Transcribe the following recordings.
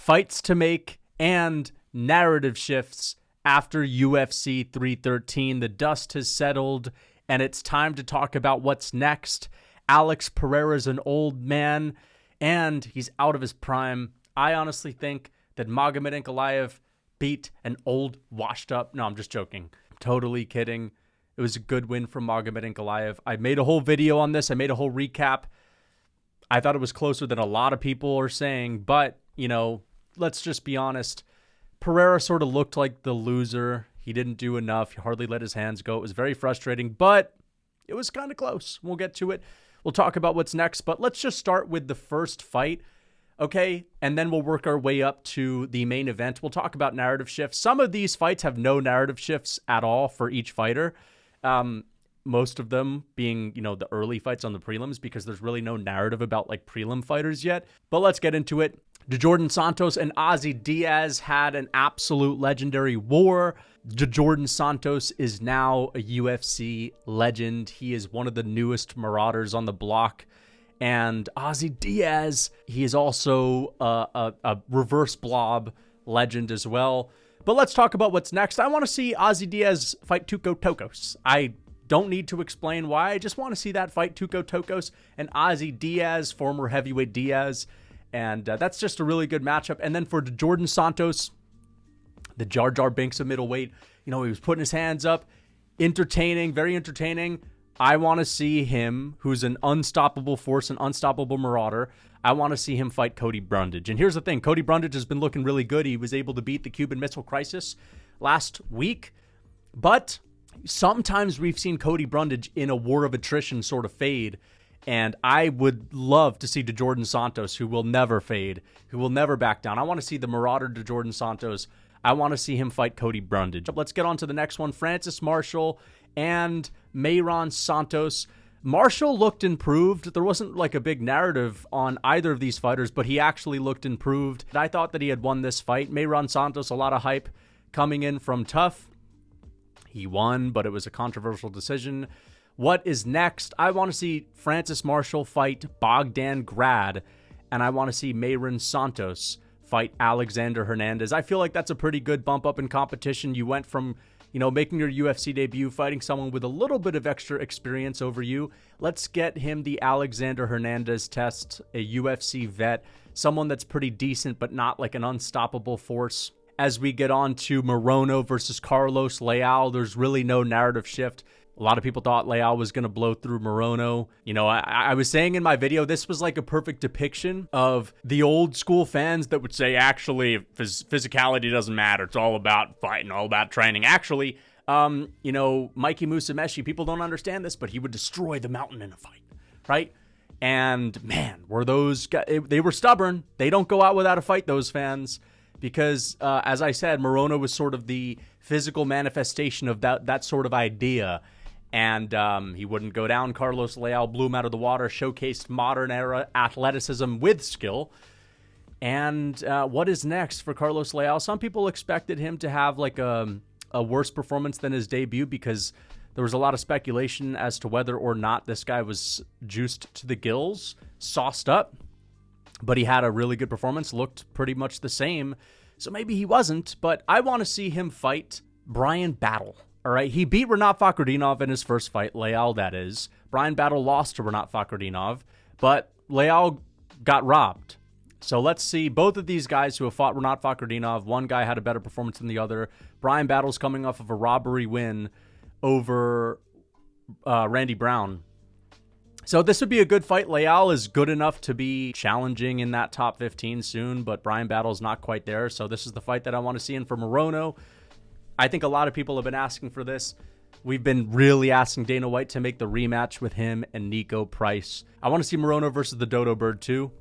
fights to make, and narrative shifts after UFC 313. The dust has settled, and it's time to talk about what's next. Alex Pereira is an old man, and he's out of his prime. I honestly think that Magomed Ankalaev beat an old, washed-up... No, I'm just joking. I'm totally kidding. It was a good win from Magomed Ankalaev. I made a whole video on this. I made a whole recap. I thought it was closer than a lot of people are saying, but, you know, let's just be honest. Pereira sort of looked like the loser. He didn't do enough. He hardly let his hands go. It was very frustrating, but it was kind of close. We'll get to it. We'll talk about what's next, but let's just start with the first fight, okay? And then we'll work our way up to the main event. We'll talk about narrative shifts. Some of these fights have no narrative shifts at all for each fighter. Most of them being, you know, the early fights on the prelims, because there's really no narrative about like prelim fighters yet. But let's get into it. Djorden Santos and Ozzy Diaz had an absolute legendary war. Djorden Santos is now a UFC legend. He is one of the newest marauders on the block. And Ozzy Diaz, he is also a reverse blob legend as well. But let's talk about what's next. I want to see Ozzy Diaz fight Tuco Tokos. I don't need to explain why. I just want to see that fight, Tuco Tokos and Ozzy Diaz, former heavyweight Diaz. And that's just a really good matchup. And then for Djorden Santos, the Jar Jar Binks of middleweight, you know, he was putting his hands up. Entertaining, very entertaining. I want to see him, who's an unstoppable force, an unstoppable marauder. I want to see him fight Cody Brundage. And here's the thing. Cody Brundage has been looking really good. He was able to beat the Cuban Missile Crisis last week. But sometimes we've seen Cody Brundage in a war of attrition sort of fade. And I would love to see Djorden Santos, who will never fade, who will never back down. I want to see the marauder Djorden Santos. I want to see him fight Cody Brundage. Let's get on to the next one. Francis Marshall and Mayron Santos. Marshall looked improved. There wasn't like a big narrative on either of these fighters, but he actually looked improved. I thought that he had won this fight. Mayron Santos, a lot of hype coming in from Tough. He won, but it was a controversial decision. What is next? I want to see Francis Marshall fight Bogdan Grad, and I want to see Mayron Santos fight Alexander Hernandez. I feel like that's a pretty good bump up in competition. You went from, you know, making your UFC debut, fighting someone with a little bit of extra experience over you. Let's get him the Alexander Hernandez test, a UFC vet, someone that's pretty decent, but not like an unstoppable force. As we get on to Morono versus Carlos Leal, there's really no narrative shift. A lot of people thought Leal was going to blow through Morono. You know, I was saying in my video, this was like a perfect depiction of the old school fans that would say, actually, physicality doesn't matter. It's all about fighting, all about training. Actually, you know, Mikey Musumeci, people don't understand this, but he would destroy the mountain in a fight, right? And man, were those guys, they were stubborn. They don't go out without a fight, those fans. Because, as I said, Morono was sort of the physical manifestation of that sort of idea. And he wouldn't go down. Carlos Leal blew him out of the water, showcased modern-era athleticism with skill. And what is next for Carlos Leal? Some people expected him to have like a worse performance than his debut, because there was a lot of speculation as to whether or not this guy was juiced to the gills, sauced up. But he had a really good performance, looked pretty much the same. So maybe he wasn't, but I want to see him fight Brian Battle. All right, he beat Rinat Fakhretdinov in his first fight, Leal that is. Brian Battle lost to Rinat Fakhretdinov, but Leal got robbed. So let's see both of these guys who have fought Rinat Fakhretdinov. One guy had a better performance than the other. Brian Battle's coming off of a robbery win over Randy Brown. So this would be a good fight. Leal is good enough to be challenging in that top 15 soon, but Brian Battle's not quite there. So this is the fight that I want to see. And for Morono, I think a lot of people have been asking for this. We've been really asking Dana White to make the rematch with him and Nico Price. I want to see Morono versus the Dodo Bird too.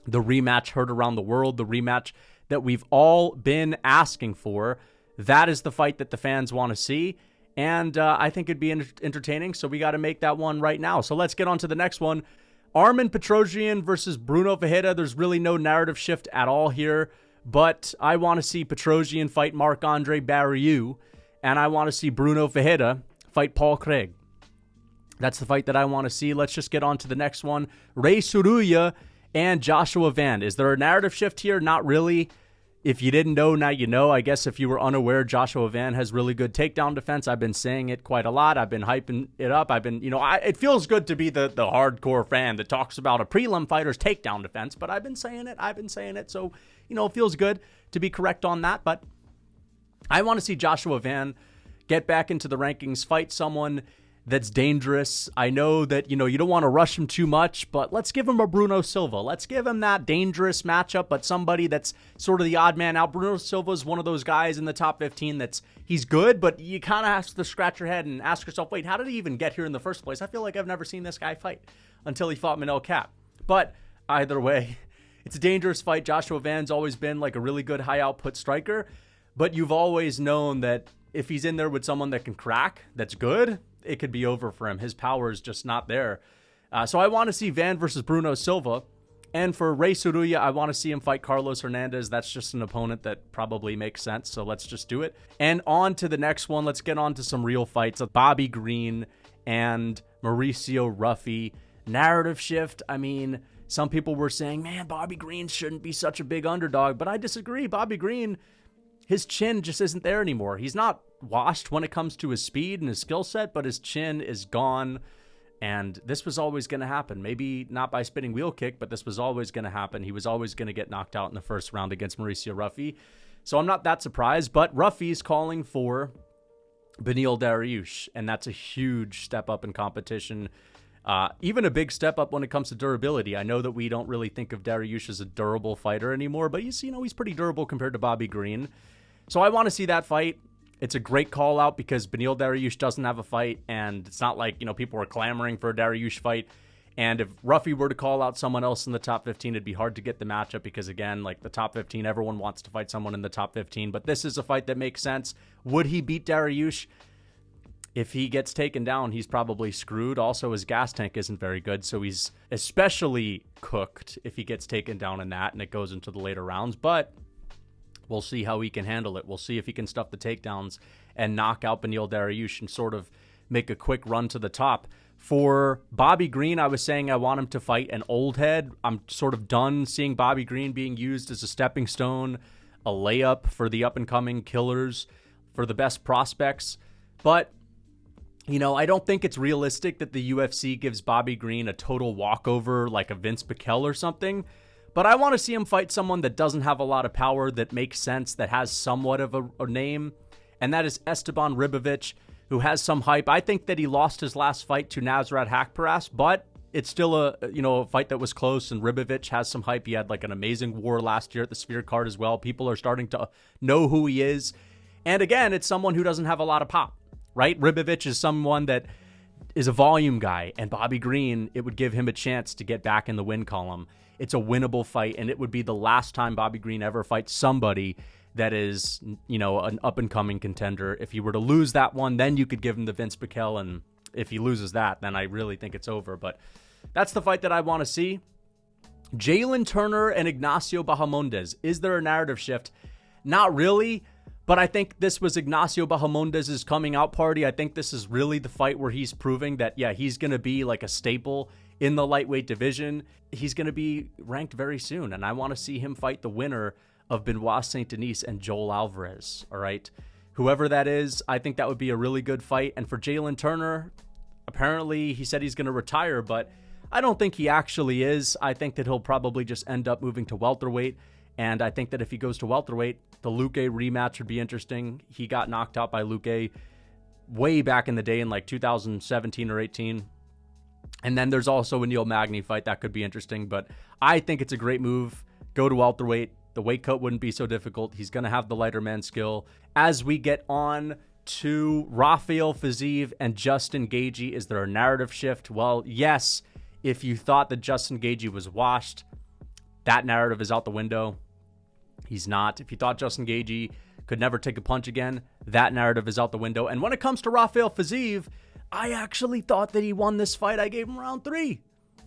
The rematch heard around the world, the rematch that we've all been asking for. That is the fight that the fans want to see. And I think it'd be entertaining, so we got to make that one right now. So let's get on to the next one. Armen Petrosyan versus Bruno Ferreira. There's really no narrative shift at all here, but I want to see Petrosyan fight Marc-Andre Barriou, and I want to see Bruno Ferreira fight Paul Craig. That's the fight that I want to see. Let's just get on to the next one. Ray Tsuruya and Joshua Van. Is there a narrative shift here? Not really. If you didn't know, now you know. I guess if you were unaware, Joshua Van has really good takedown defense. I've been saying it quite a lot. I've been hyping it up. It feels good to be the hardcore fan that talks about a prelim fighter's takedown defense, but I've been saying it. So, it feels good to be correct on that. But I want to see Joshua Van get back into the rankings, fight someone that's dangerous. I know that, you don't want to rush him too much, but let's give him a Bruno Silva. Let's give him that dangerous matchup, but somebody that's sort of the odd man out. Bruno Silva is one of those guys in the top 15 he's good, but you kind of have to scratch your head and ask yourself, wait, how did he even get here in the first place? I feel like I've never seen this guy fight until he fought Manel Kape. But either way, it's a dangerous fight. Joshua Van's always been like a really good high output striker, but you've always known that if he's in there with someone that can crack, that's good, it could be over for him. His power is just not there. So I want to see Van versus Bruno Silva. And for Ray Tsuruya, I want to see him fight Carlos Hernandez. That's just an opponent that probably makes sense. So let's just do it. And on to the next one. Let's get on to some real fights. Bobby Green and Mauricio Ruffy. Narrative shift. I mean, some people were saying, man, Bobby Green shouldn't be such a big underdog. But I disagree. Bobby Green, his chin just isn't there anymore. He's not washed when it comes to his speed and his skill set, but his chin is gone. And this was always going to happen. Maybe not by spinning wheel kick, but this was always going to happen. He was always going to get knocked out in the first round against Mauricio Ruffy. So I'm not that surprised, but Ruffy's calling for Beneil Dariush, and that's a huge step up in competition. Even a big step up when it comes to durability. I know that we don't really think of Dariush as a durable fighter anymore, but he's pretty durable compared to Bobby Green. So I want to see that fight. It's a great call out because Beneil Dariush doesn't have a fight, and it's not like, people are clamoring for a Dariush fight. And if Ruffy were to call out someone else in the top 15, it'd be hard to get the matchup because, again, like the top 15, everyone wants to fight someone in the top 15. But this is a fight that makes sense. Would he beat Dariush? If he gets taken down, he's probably screwed. Also, his gas tank isn't very good, so he's especially cooked if he gets taken down in that and it goes into the later rounds. But we'll see how he can handle it. We'll see if he can stuff the takedowns and knock out Beneil Dariush and sort of make a quick run to the top. For Bobby Green, I was saying I want him to fight an old head. I'm sort of done seeing Bobby Green being used as a stepping stone, a layup for the up-and-coming killers, for the best prospects. But, I don't think it's realistic that the UFC gives Bobby Green a total walkover like a Vince Pichel or something. But I want to see him fight someone that doesn't have a lot of power, that makes sense, that has somewhat of a name, and that is Esteban Ribovic, who has some hype. I think that he lost his last fight to Nasrat Haqparast, but it's still a fight that was close, and Ribovic has some hype. He had like an amazing war last year at the Sphere card as well. People are starting to know who he is. And again, it's someone who doesn't have a lot of pop, right? Ribovic is someone that is a volume guy, and Bobby Green, it would give him a chance to get back in the win column. It's a winnable fight, and it would be the last time Bobby Green ever fights somebody that is, an up-and-coming contender. If he were to lose that one, then you could give him the Vince Pichel, and if he loses that, then I really think it's over. But that's the fight that I want to see. Jalen Turner and Ignacio Bahamondes. Is there a narrative shift? Not really, but I think this was Ignacio Bahamondes' coming out party. I think this is really the fight where he's proving that, he's going to be like a staple in the lightweight division. He's going to be ranked very soon, and I want to see him fight the winner of Benoit Saint-Denis and Joel Alvarez, all right? Whoever that is, I think that would be a really good fight. And for Jalen Turner, apparently he said he's going to retire, but I don't think he actually is. I think that he'll probably just end up moving to welterweight, and I think that if he goes to welterweight, the Luque rematch would be interesting. He got knocked out by Luque way back in the day in like 2017 or 18. And then there's also a Neil Magny fight that could be interesting, but I think it's a great move. Go to welterweight. The weight cut wouldn't be so difficult. He's going to have the lighter man skill. As we get on to Rafael Fiziev and Justin Gaethje, is there a narrative shift? Well, yes. If you thought that Justin Gaethje was washed, that narrative is out the window. He's not. If you thought Justin Gaethje could never take a punch again, that narrative is out the window. And when it comes to Rafael Fiziev, I actually thought that he won this fight. I gave him round 3.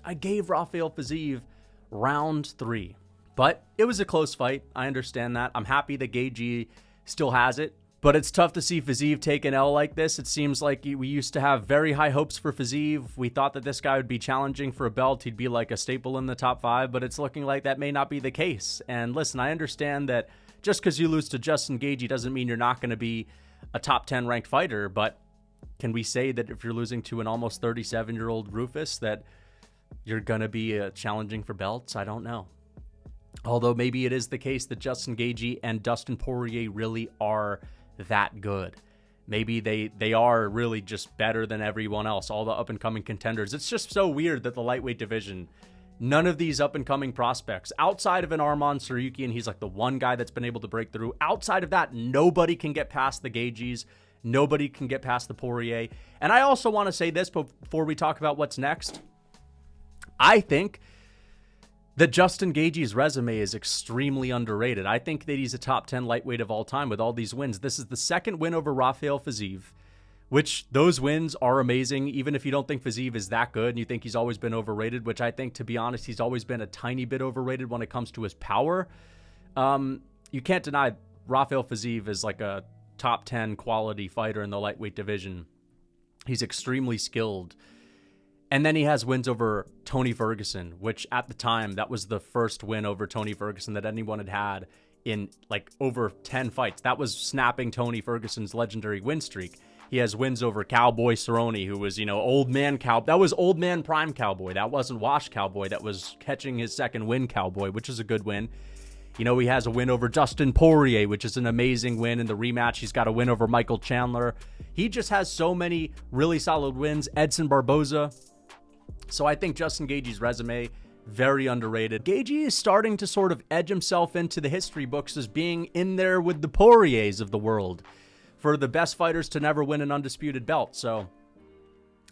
I gave Rafael Fiziev round 3. But it was a close fight. I understand that. I'm happy that Gaethje still has it. But it's tough to see Fiziev take an L like this. It seems like we used to have very high hopes for Fiziev. We thought that this guy would be challenging for a belt. He'd be like a staple in the top 5, but it's looking like that may not be the case. And listen, I understand that just because you lose to Justin Gaethje doesn't mean you're not going to be a top 10 ranked fighter. But can we say that if you're losing to an almost 37-year-old Rufus that you're going to be challenging for belts? I don't know. Although maybe it is the case that Justin Gaethje and Dustin Poirier really are that good. Maybe they are really just better than everyone else, all the up-and-coming contenders. It's just so weird that the lightweight division, none of these up-and-coming prospects, outside of an Arman Tsarukyan, and he's like the one guy that's been able to break through. Outside of that, nobody can get past the Gaethjes. Nobody can get past the Poirier. And I also want to say this before we talk about what's next. I think that Justin Gaethje's resume is extremely underrated. I think that he's a top 10 lightweight of all time with all these wins. This is the second win over Rafael Fiziev, which those wins are amazing, even if you don't think Fiziev is that good and you think he's always been overrated, which I think, to be honest, he's always been a tiny bit overrated when it comes to his power. You can't deny Rafael Fiziev is like a top 10 quality fighter in the lightweight division. He's extremely skilled. And then he has wins over Tony Ferguson, which at the time, that was the first win over Tony Ferguson that anyone had had in like over 10 fights. That was snapping Tony Ferguson's legendary win streak. He has wins over Cowboy Cerrone, who was, old man Cowboy. That was old man prime Cowboy. That wasn't wash Cowboy. That was catching his second win Cowboy, which is a good win. He has a win over Dustin Poirier, which is an amazing win in the rematch. He's got a win over Michael Chandler. He just has so many really solid wins. Edson Barboza. So I think Justin Gaethje's resume, very underrated. Gaethje is starting to sort of edge himself into the history books as being in there with the Poiriers of the world for the best fighters to never win an undisputed belt. So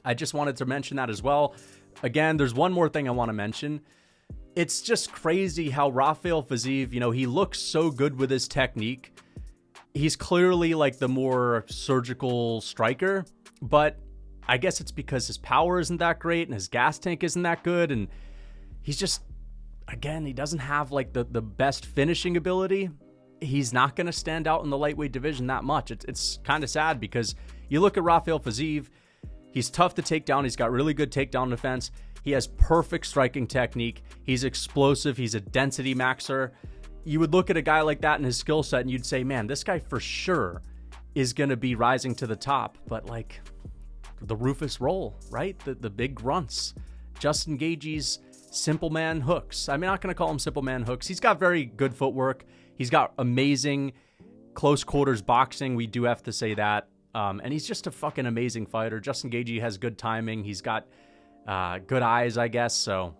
I just wanted to mention that as well. Again, there's one more thing I want to mention. It's just crazy how Rafael Fiziev, he looks so good with his technique. He's clearly like the more surgical striker, but I guess it's because his power isn't that great and his gas tank isn't that good. And he's just, again, he doesn't have like the best finishing ability. He's not going to stand out in the lightweight division that much. It's kind of sad because you look at Rafael Fiziev, he's tough to take down. He's got really good takedown defense. He has perfect striking technique. He's explosive. He's a density maxer. You would look at a guy like that in his skill set and you'd say, man, this guy for sure is going to be rising to the top. But like the Rufus roll, right? The big grunts. Justin Gaethje's simple man hooks. I'm not going to call him simple man hooks. He's got very good footwork. He's got amazing close quarters boxing. We do have to say that. And he's just a fucking amazing fighter. Justin Gaethje has good timing. He's got good eyes, I guess. So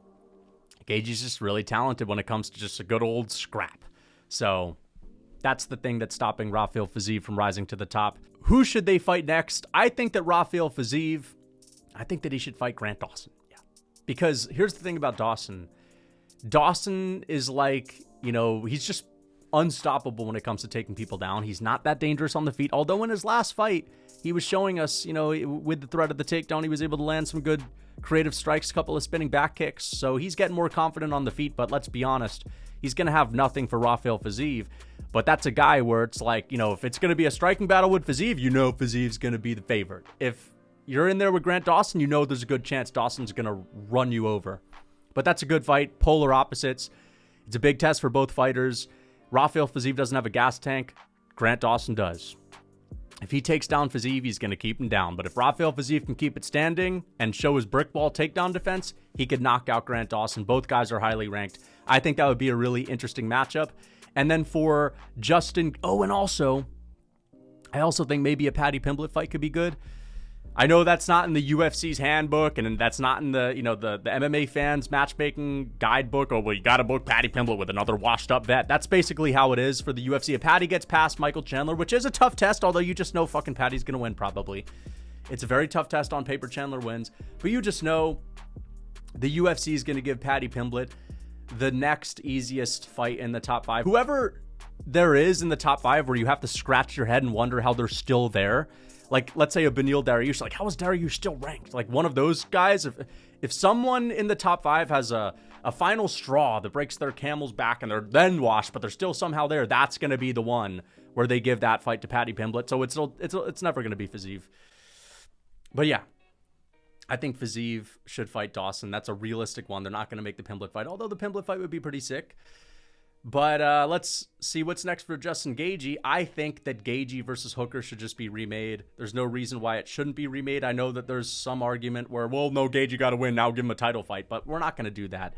Gaethje's just really talented when it comes to just a good old scrap. So that's the thing that's stopping Rafael Fiziev from rising to the top. Who should they fight next? I think that Rafael Fiziev, I think that he should fight Grant Dawson. Yeah. Because here's the thing about Dawson. Dawson is like, he's just unstoppable when it comes to taking people down. He's not that dangerous on the feet. Although in his last fight, he was showing us, with the threat of the takedown, he was able to land some good creative strikes, a couple of spinning back kicks. So he's getting more confident on the feet. But let's be honest, he's going to have nothing for Rafael Fiziev. But that's a guy where it's like, if it's going to be a striking battle with Fiziev, Fiziev's going to be the favorite. If you're in there with Grant Dawson, there's a good chance Dawson's going to run you over. But that's a good fight. Polar opposites. It's a big test for both fighters. Rafael Fiziev doesn't have a gas tank. Grant Dawson does. If he takes down Fiziev, he's going to keep him down. But if Rafael Fiziev can keep it standing and show his brick wall takedown defense, he could knock out Grant Dawson. Both guys are highly ranked. I think that would be a really interesting matchup. And then for Justin, and also, I also think maybe a Paddy Pimblett fight could be good. I know that's not in the UFC's handbook, and that's not in the the MMA fans matchmaking guidebook. Oh, well, you got to book Paddy Pimblett with another washed-up vet. That's basically how it is for the UFC. If Paddy gets past Michael Chandler, which is a tough test, although you just know fucking Paddy's going to win probably. It's a very tough test on paper. Chandler wins. But you just know the UFC is going to give Paddy Pimblett the next easiest fight in the top 5. Whoever there is in the top 5 where you have to scratch your head and wonder how they're still there. Like, let's say a Beneil Dariush. Like, how is Dariush still ranked? Like, one of those guys. If someone in the top 5 has a a final straw that breaks their camel's back and they're then washed, but they're still somehow there, that's going to be the one where they give that fight to Paddy Pimblett. So it's never going to be Fiziev. But yeah, I think Fiziev should fight Dawson. That's a realistic one. They're not going to make the Pimblett fight, although the Pimblett fight would be pretty sick. But let's see what's next for Justin Gaethje. I think that Gaethje versus Hooker should just be remade. There's no reason why it shouldn't be remade. I know that there's some argument where, well, no, Gaethje got to win. Now give him a title fight. But we're not going to do that.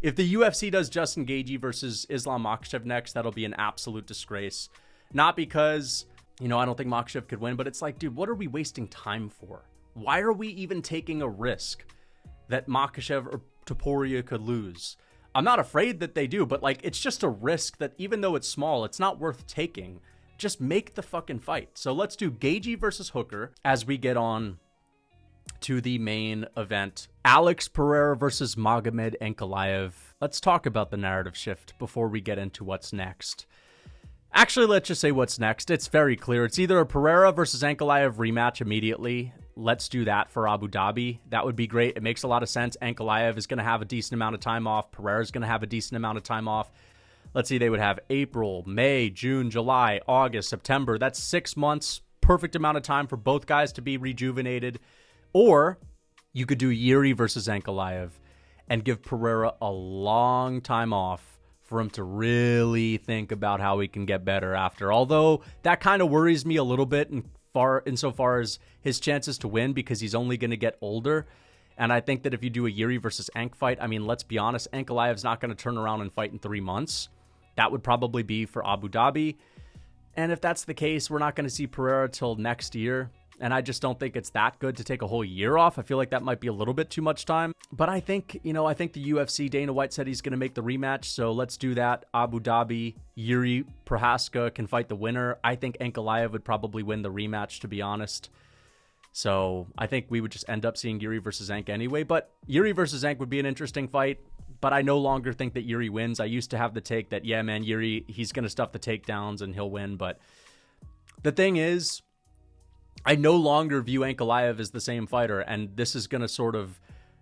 If the UFC does Justin Gaethje versus Islam Makhachev next, that'll be an absolute disgrace. Not because, I don't think Makhachev could win, but it's like, dude, what are we wasting time for? Why are we even taking a risk that Makhachev or Topuria could lose? I'm not afraid that they do, but like, it's just a risk that even though it's small, it's not worth taking. Just make the fucking fight. So let's do Gaethje versus Hooker as we get on to the main event. Alex Pereira versus Magomed Ankalaev. Let's talk about the narrative shift before we get into what's next. Actually, let's just say what's next. It's very clear. It's either a Pereira versus Ankalaev rematch immediately. Let's do that for Abu Dhabi. That would be great. It makes a lot of sense. Ankalaev is going to have a decent amount of time off. Pereira is going to have a decent amount of time off. Let's see, they would have April, May, June, July, August, September. That's 6 months. Perfect amount of time for both guys to be rejuvenated. Or you could do Yuri versus Ankalaev and give Pereira a long time off for him to really think about how he can get better after. Although that kind of worries me a little bit insofar as his chances to win, because he's only going to get older. And I think that if you do a Yuri versus Ank fight, I mean, let's be honest, Ankalaev's not going to turn around and fight in 3 months. That would probably be for Abu Dhabi. And if that's the case, we're not going to see Pereira till next year. And I just don't think it's that good to take a whole year off. I feel like that might be a little bit too much time. But I think, I think the UFC, Dana White said he's going to make the rematch. So let's do that. Abu Dhabi, Yuri Prohaska can fight the winner. I think Ankalaev would probably win the rematch, to be honest. So I think we would just end up seeing Yuri versus Ank anyway. But Yuri versus Ank would be an interesting fight. But I no longer think that Yuri wins. I used to have the take that, yeah, man, Yuri, he's going to stuff the takedowns and he'll win. But the thing is, I no longer view Ankalaev as the same fighter, and this is going to sort of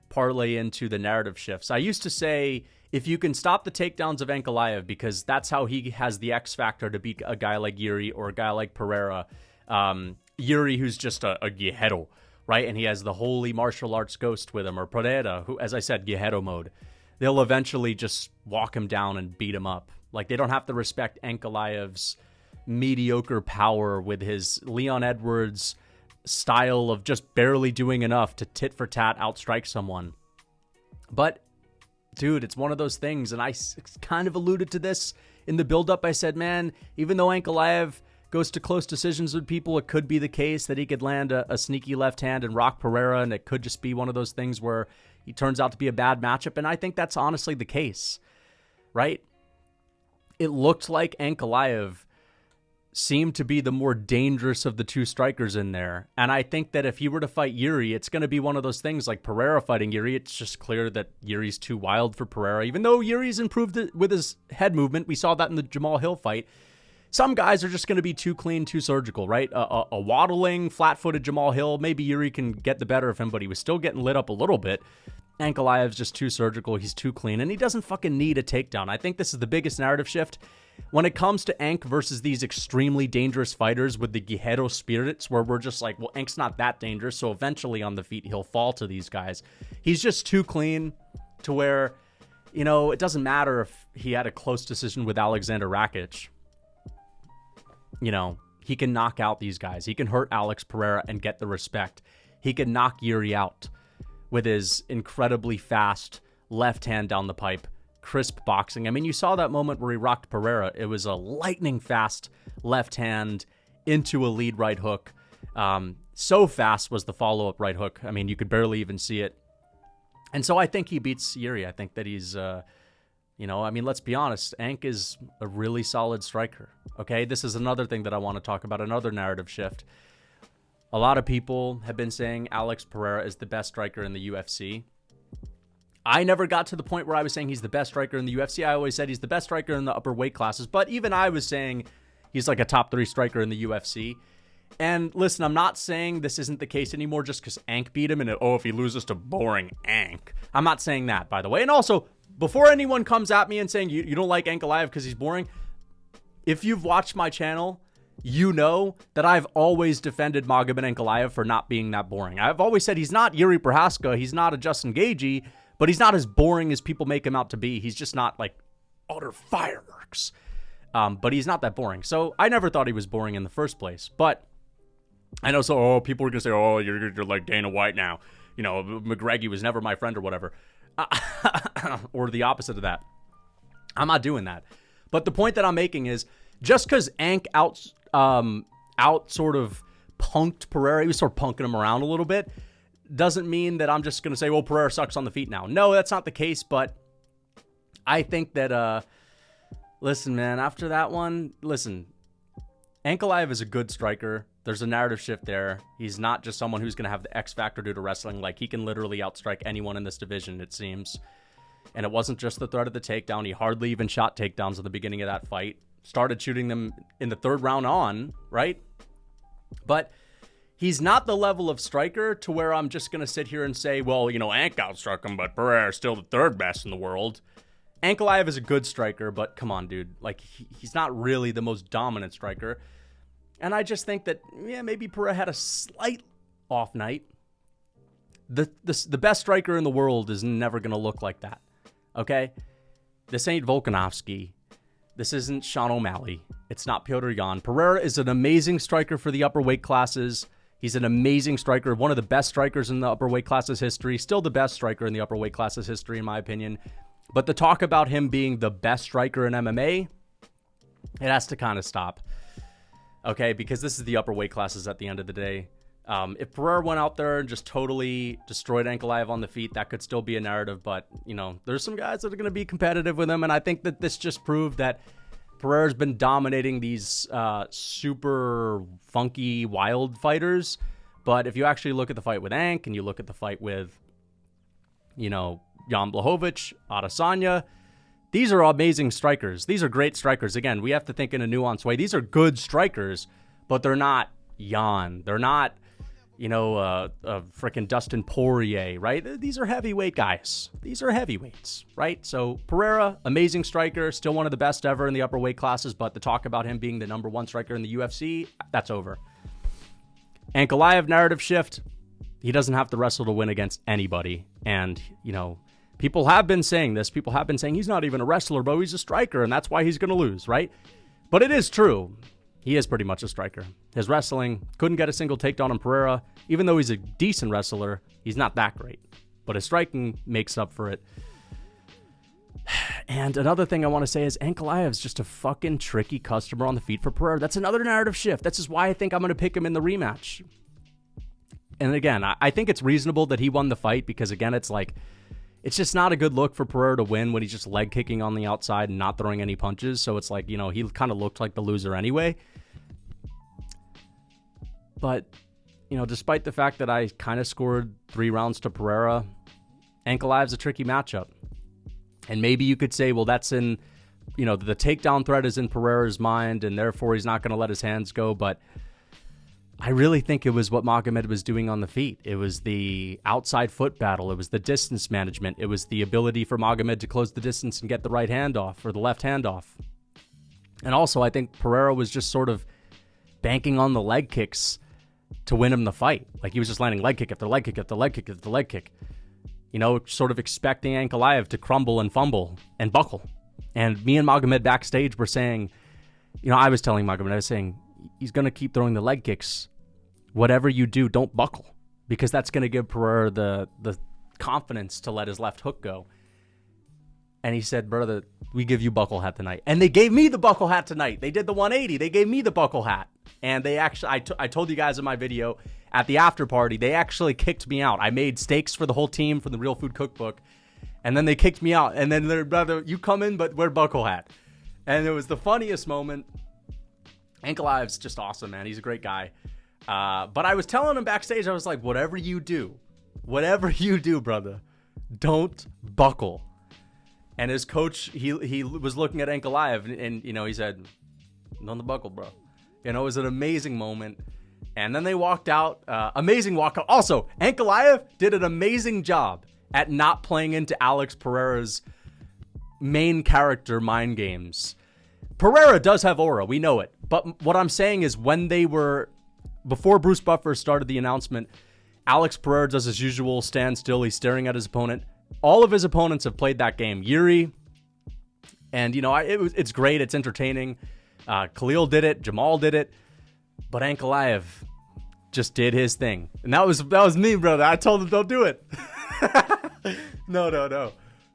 parlay into the narrative shifts. I used to say, if you can stop the takedowns of Ankalaev, because that's how he has the X factor to beat a guy like Yuri or a guy like Pereira. Yuri, who's just a Guerrero, right? And he has the holy martial arts ghost with him, or Pereira, who, as I said, Guerrero mode. They'll eventually just walk him down and beat him up. Like, they don't have to respect Ankalaev's mediocre power with his Leon Edwards style of just barely doing enough to tit for tat outstrike someone. But dude, it's one of those things, and I kind of alluded to this in the build-up. I said, man, even though Ankalaev goes to close decisions with people, it could be the case that he could land a sneaky left hand and rock Pereira, and it could just be one of those things where he turns out to be a bad matchup. And I think that's honestly the case, right? It looked like Ankalaev seemed to be the more dangerous of the two strikers in there. And I think that if he were to fight Yuri, it's going to be one of those things like Pereira fighting Yuri. It's just clear that Yuri's too wild for Pereira, even though Yuri's improved with his head movement. We saw that in the Jamal Hill fight. Some guys are just going to be too clean, too surgical, right? A waddling, flat-footed Jamal Hill, maybe Yuri can get the better of him, but he was still getting lit up a little bit. Ankalaev's just too surgical. He's too clean, and he doesn't fucking need a takedown. I think this is the biggest narrative shift. When it comes to Ank versus these extremely dangerous fighters with the Guerrero spirits, where we're just like, well, Ank's not that dangerous, so eventually on the feet he'll fall to these guys. He's just too clean to where, it doesn't matter if he had a close decision with Alexander Rakic. He can knock out these guys. He can hurt Alex Pereira and get the respect. He can knock Yuri out with his incredibly fast left hand down the pipe. Crisp boxing. I mean, you saw that moment where he rocked Pereira. It was a lightning fast left hand into a lead right hook. So fast was the follow-up right hook. I mean, you could barely even see it. And so I think he beats Yuri. I think that he's, let's be honest. Ank is a really solid striker. Okay, this is another thing that I want to talk about, another narrative shift. A lot of people have been saying Alex Pereira is the best striker in the UFC. I never got to the point where I was saying he's the best striker in the UFC. I always said he's the best striker in the upper weight classes, but even I was saying he's like a top 3 striker in the UFC. And listen, I'm not saying this isn't the case anymore just because Ank beat him and if he loses to boring Ank. I'm not saying that, by the way. And also, before anyone comes at me and saying you don't like Ankalaev because he's boring, if you've watched my channel, you know that I've always defended Magomed Ankalaev for not being that boring. I've always said he's not Yuri Prohaska, he's not a Justin Gaethje, but he's not as boring as people make him out to be. He's just not like utter fireworks. But he's not that boring. So I never thought he was boring in the first place. But I know, people are going to say, oh, you're like Dana White now. You know, McGregor was never my friend or whatever. Or the opposite of that. I'm not doing that. But the point that I'm making is just because Ank out sort of punked Pereira, he was sort of punking him around a little bit, doesn't mean that I'm just going to say, well, Pereira sucks on the feet now. No, that's not the case. But I think that, listen, man, after that one, Ankalaev is a good striker. There's a narrative shift there. He's not just someone who's going to have the X factor due to wrestling. Like, he can literally outstrike anyone in this division, it seems. And it wasn't just the threat of the takedown. He hardly even shot takedowns at the beginning of that fight. Started shooting them in the third round on, right? But he's not the level of striker to where I'm just going to sit here and say, well, you know, Ank outstruck him, but Pereira's still the third best in the world. Ankalaev is a good striker, but come on, dude. Like, he's not really the most dominant striker. And I just think that, yeah, maybe Pereira had a slight off night. The best striker in the world is never going to look like that, okay? This ain't Volkanovski. This isn't Sean O'Malley. It's not Petr Yan. Pereira is an amazing striker for the upper weight classes. He's an amazing striker, one of the best strikers in the upper weight classes history, still the best striker in the upper weight classes history, in my opinion. But the talk about him being the best striker in MMA, it has to kind of stop. Okay, because this is the upper weight classes at the end of the day. If Pereira went out there and just totally destroyed Ankalaev on the feet, that could still be a narrative. But, you know, there's some guys that are going to be competitive with him. And I think that this just proved that Pereira's been dominating these super funky, wild fighters. But if you actually look at the fight with Ank and you look at the fight with, you know, Jan Blachowicz, Adesanya, these are amazing strikers. These are great strikers. Again, we have to think in a nuanced way. These are good strikers, but they're not Jan. They're not, you know, freaking Dustin Poirier, right? These are heavyweight guys. These are heavyweights, right? So Pereira, amazing striker, still one of the best ever in the upper weight classes, but the talk about him being the number one striker in the UFC, that's over. Ankalaev, narrative shift. He doesn't have to wrestle to win against anybody. And, you know, people have been saying this. People have been saying he's not even a wrestler, bro. He's a striker, and that's why he's going to lose, right? But it is true. He is pretty much a striker. His wrestling, couldn't get a single takedown on Pereira. Even though he's a decent wrestler, he's not that great. But his striking makes up for it. And another thing I want to say is Ankalaev is just a fucking tricky customer on the feet for Pereira. That's another narrative shift. That's just why I think I'm going to pick him in the rematch. And again, I think it's reasonable that he won the fight because, again, it's like, it's just not a good look for Pereira to win when he's just leg kicking on the outside and not throwing any punches. So it's like, you know, he kind of looked like the loser anyway. But, you know, despite the fact that I kind of scored 3 rounds to Pereira, Ankalaev's a tricky matchup. And maybe you could say, well, that's in, you know, the takedown threat is in Pereira's mind and therefore he's not going to let his hands go. But I really think it was what Magomed was doing on the feet. It was the outside foot battle. It was the distance management. It was the ability for Magomed to close the distance and get the right hand off or the left hand off. And also, I think Pereira was just sort of banking on the leg kicks to win him the fight. Like, he was just landing leg kick after leg kick after leg kick after leg kick. You know, sort of expecting Ankalaev to crumble and fumble and buckle. And me and Magomed backstage were saying, you know, I was telling Magomed, I was saying, he's going to keep throwing the leg kicks. Whatever you do, don't buckle, because that's going to give Pereira the confidence to let his left hook go. And he said, brother, we give you buckle hat tonight. And they gave me the buckle hat tonight. They did the 180. They gave me the buckle hat. And they actually, I told you guys in my video at the after party, they actually kicked me out. I made steaks for the whole team from the Real Food Cookbook. And then they kicked me out. And then they're, brother, you come in, but wear buckle hat. And it was the funniest moment. Ankalaev's just awesome, man. He's a great guy. But I was telling him backstage, I was like, whatever you do, brother, don't buckle. And his coach, he was looking at Ankalaev and, you know, he said, don't the buckle, bro. You know, it was an amazing moment. And then they walked out. Amazing walkout. Also, Ankalaev did an amazing job at not playing into Alex Pereira's main character mind games. Pereira does have aura. We know it. But what I'm saying is before Bruce Buffer started the announcement, Alex Pereira does his usual stand still. He's staring at his opponent. All of his opponents have played that game. Yuri, and it's great. It's entertaining. Khalil did it. Jamal did it. But Ankalaev just did his thing. And that was me, brother. I told him don't do it. No.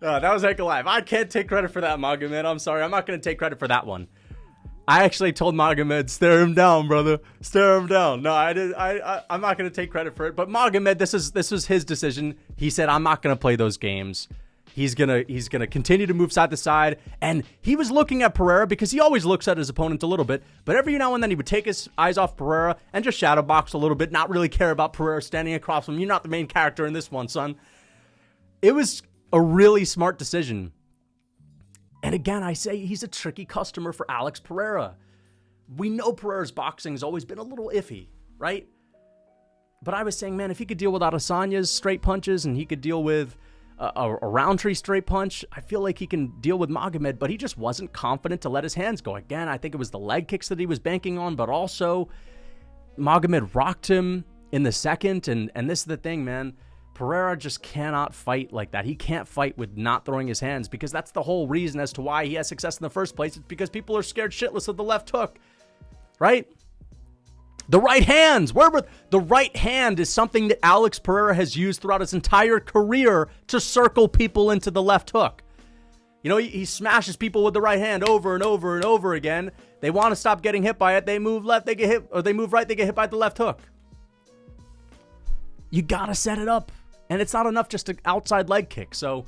That was Ankalaev. I can't take credit for that, Magomed. I'm sorry. I'm not going to take credit for that one. I actually told Magomed, stare him down, brother. Stare him down. No, I did. I'm not going to take credit for it. But Magomed, this was his decision. He said, I'm not going to play those games. He's gonna continue to move side to side. And he was looking at Pereira because he always looks at his opponent a little bit. But every now and then he would take his eyes off Pereira and just shadow box a little bit, not really care about Pereira standing across from him. You're not the main character in this one, son. It was a really smart decision. And again, I say he's a tricky customer for Alex Pereira. We know Pereira's boxing has always been a little iffy, right? But I was saying, man, if he could deal with Adesanya's straight punches and he could deal with a Roundtree straight punch, I feel like he can deal with Magomed, but he just wasn't confident to let his hands go. Again, I think it was the leg kicks that he was banking on, but also Magomed rocked him in the second, and this is the thing, man. Pereira just cannot fight like that. He can't fight with not throwing his hands, because that's the whole reason as to why he has success in the first place. It's because people are scared shitless of the left hook, right? The right hands. The right hand is something that Alex Pereira has used throughout his entire career to circle people into the left hook. He smashes people with the right hand over and over and over again. They want to stop getting hit by it. They move left, they get hit, or they move right, they get hit by the left hook. You got to set it up. And it's not enough just an outside leg kick. So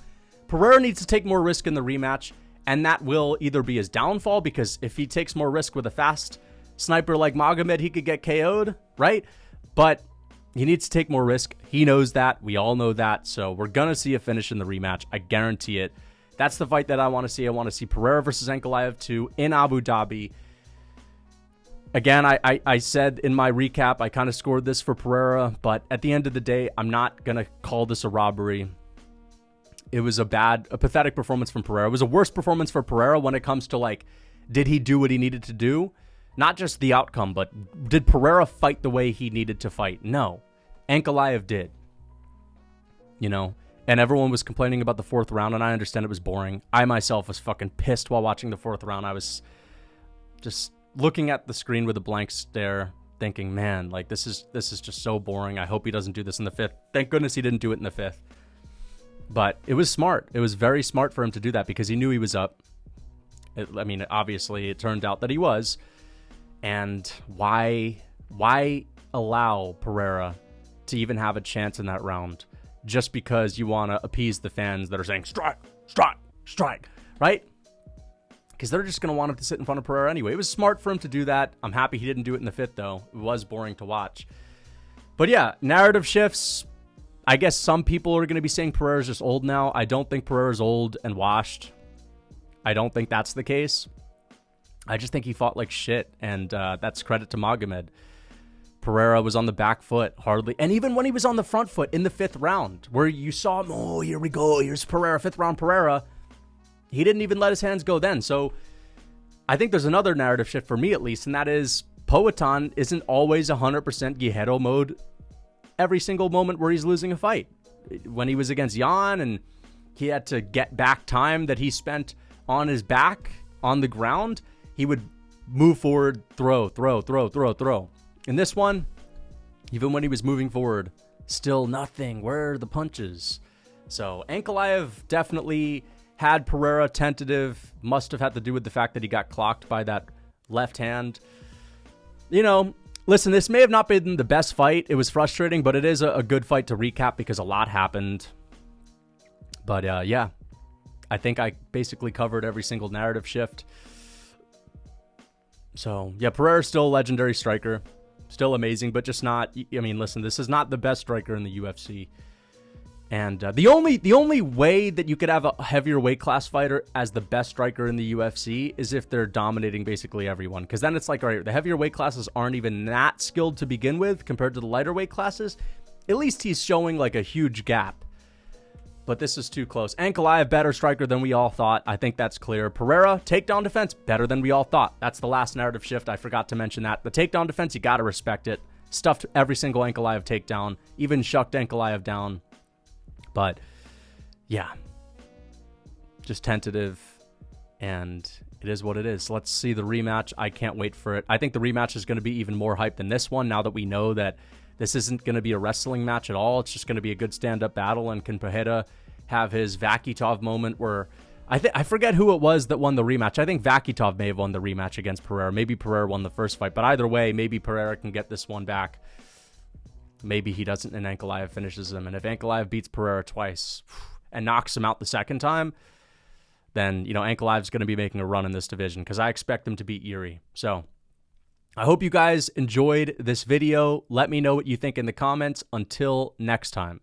Pereira needs to take more risk in the rematch, and that will either be his downfall, because if he takes more risk with a fast sniper like Magomed, he could get KO'd, right? But he needs to take more risk. He knows that. We all know that. So we're going to see a finish in the rematch. I guarantee it. That's the fight that I want to see. I want to see Pereira versus Ankalaev 2 in Abu Dhabi. Again, I said in my recap, I kind of scored this for Pereira, but at the end of the day, I'm not going to call this a robbery. It was a pathetic performance from Pereira. It was a worse performance for Pereira when it comes to, did he do what he needed to do? Not just the outcome, but did Pereira fight the way he needed to fight? No. Ankalaev did. And everyone was complaining about the fourth round, and I understand it was boring. I myself was fucking pissed while watching the fourth round. I was just looking at the screen with a blank stare, thinking, man, this is just so boring. I hope he doesn't do this in the fifth. Thank goodness he didn't do it in the fifth. But it was smart. It was very smart for him to do that, because he knew he was up. Obviously, it turned out that he was. And why allow Pereira to even have a chance in that round just because you want to appease the fans that are saying, strike, strike, strike, right? Because they're just going to want him to sit in front of Pereira anyway. It was smart for him to do that. I'm happy he didn't do it in the fifth, though. It was boring to watch. But yeah, narrative shifts. I guess some people are going to be saying Pereira's just old now. I don't think Pereira's old and washed. I don't think that's the case. I just think he fought like shit, and that's credit to Magomed. Pereira was on the back foot, hardly. And even when he was on the front foot in the fifth round, where you saw him, oh, here we go, here's Pereira, fifth round Pereira, he didn't even let his hands go then. So I think there's another narrative shift for me, at least, and that is Poatan isn't always 100% Guerrero mode every single moment where he's losing a fight. When he was against Jan and he had to get back time that he spent on his back on the ground, he would move forward, throw. In this one, even when he was moving forward, still nothing. Where are the punches? So Ankalaev definitely had Pereira tentative. Must have had to do with the fact that he got clocked by that left hand. Listen, this may have not been the best fight. It was frustrating, but it is a good fight to recap because a lot happened. But yeah, I think I basically covered every single narrative shift. So yeah, Pereira's still a legendary striker. Still amazing, but just not... listen, this is not the best striker in the UFC. And the only way that you could have a heavier weight class fighter as the best striker in the UFC is if they're dominating basically everyone. Because then it's like, all right, the heavier weight classes aren't even that skilled to begin with compared to the lighter weight classes. At least he's showing like a huge gap. but this is too close. Ankalaev, better striker than we all thought. I think that's clear. Pereira, takedown defense, better than we all thought. That's the last narrative shift. I forgot to mention that. The takedown defense, you got to respect it. Stuffed every single Ankalaev takedown, even shucked Ankalaev down. But, yeah, just tentative, and it is what it is. Let's see the rematch. I can't wait for it. I think the rematch is going to be even more hype than this one, now that we know that this isn't going to be a wrestling match at all. It's just going to be a good stand-up battle, and can Pereira have his Vakitov moment where I forget who it was that won the rematch. I think Vakitov may have won the rematch against Pereira. Maybe Pereira won the first fight, but either way, maybe Pereira can get this one back. Maybe he doesn't, and Ankalaev finishes him. And if Ankalaev beats Pereira twice and knocks him out the second time, then, you know, Ankalaev's going to be making a run in this division, because I expect him to beat Yuri. So I hope you guys enjoyed this video. Let me know what you think in the comments. Until next time.